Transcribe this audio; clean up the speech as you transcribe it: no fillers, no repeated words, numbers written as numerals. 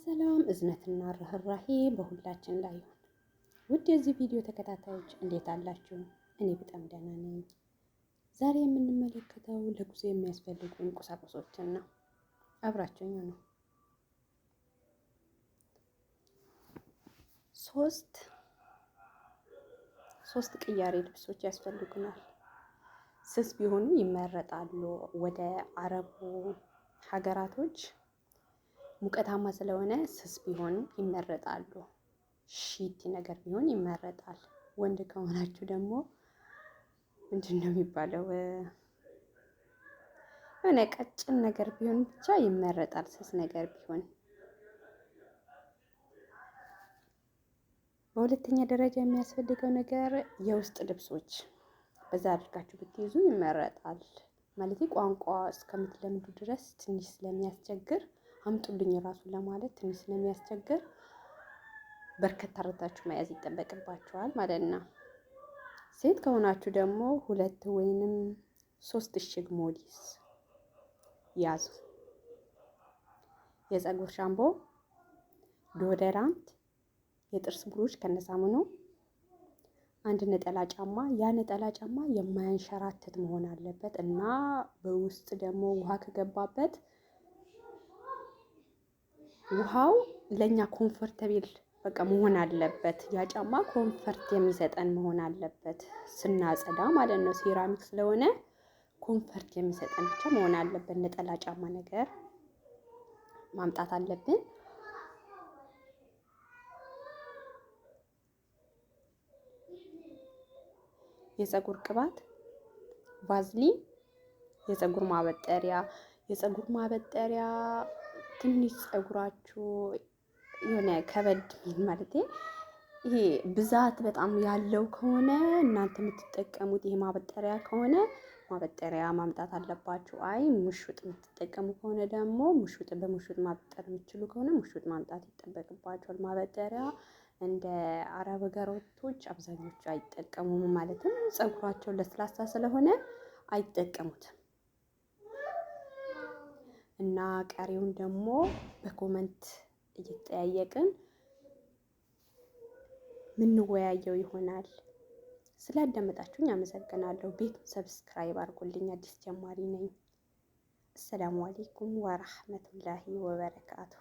ሰላም እዝነትና ርህራሄ በሁላችን ላይ ይሁን። ውድ የዚህ ቪዲዮ ተከታታዮች እንዴት አላችሁ? እኔ በጣም ደህና ነኝ። ዛሬ የምንመለከተው ለጉዞ የሚያስፈልጉን ቁሳቁሶችን ነው። አብራችሁኝ ነው። ሶስት ቅያሬ ልብሶች ያስፈልጉናል። ስስ ቢሆኑ ይመረጣሉ። ወደ አረቡ ሀገራቶች ሙቀታማ ስለሆነ ስስ ቢሆኑ ይመረጣሉ። ሺቲ ነገር ቢሆን ይመረጣል። ወንድ ከሆናችሁ ደግሞ ምንድን ነው የሚባለው? የሆነ ቀጭን ነገር ቢሆን ብቻ ይመረጣል። ስስ ነገር ቢሆን። በሁለተኛ ደረጃ የሚያስፈልገው ነገር የውስጥ ልብሶች በዛ አድርጋችሁ ብትይዙ ይመረጣል። ማለት ቋንቋ እስከምትለምዱ ድረስ ትንሽ ስለሚያስቸግር አምጡልኝ ራሱን ለማለት ትንሽ ስለሚያስቸግር በርከት አድርጋችሁ መያዝ ይጠበቅባችኋል ማለት ነው። ሴት ከሆናችሁ ደግሞ 2 ወይንም 3 እሽግ ሞዲስ ያዙ። የፀጉር ሻምፖ፣ ዶደራንት፣ የጥርስ ብሩሽ ከነሳሙኑ፣ አንድ ነጠላ ጫማ። ያ ነጠላ ጫማ የማያንሸራትት መሆን አለበት እና በውስጥ ደግሞ ውሃ ከገባበት ውሃው ለኛ ኮምፎርተብል በቃ መሆን አለበት። ያ ጫማ ኮምፈርት የሚሰጠን መሆን አለበት ስናጸዳ ማለት ነው። ሴራሚክ ስለሆነ ኮምፈርት የሚሰጠን ብቻ መሆን አለበት። ነጠላ ጫማ ነገር ማምጣት አለብን። የፀጉር ቅባት፣ ቫዝሊን፣ የፀጉር ማበጠሪያ ትንሽ ፀጉራችሁ የሆነ ከበድ ማለት ይሄ ብዛት በጣም ያለው ከሆነ እናንተ የምትጠቀሙት ይሄ ማበጠሪያ ከሆነ ማበጠሪያ ማምጣት አለባችሁ። አይ ሙሹጥ የምትጠቀሙ ከሆነ ደግሞ በሙሹጥ ማበጠር የምትችሉ ከሆነ ሙሹጥ ማምጣት ይጠበቅባችኋል። ማበጠሪያ እንደ አረብ ሀገሮች አብዛኞቹ አይጠቀሙም። ማለትም ፀጉራቸው ለስላሳ ስለሆነ አይጠቀሙትም። እና ቀሪውን ደግሞ በኮመንት እየተጠያየቅን ምንወያየው ይሆናል። ስላዳመጣችሁኝ አመሰግናለሁ። ቤቱን ሰብስክራይብ አድርጉልኝ፣ አዲስ ጀማሪ ነኝ። አሰላሙ አለይኩም ወራህመቱላሂ ወበረካቱ።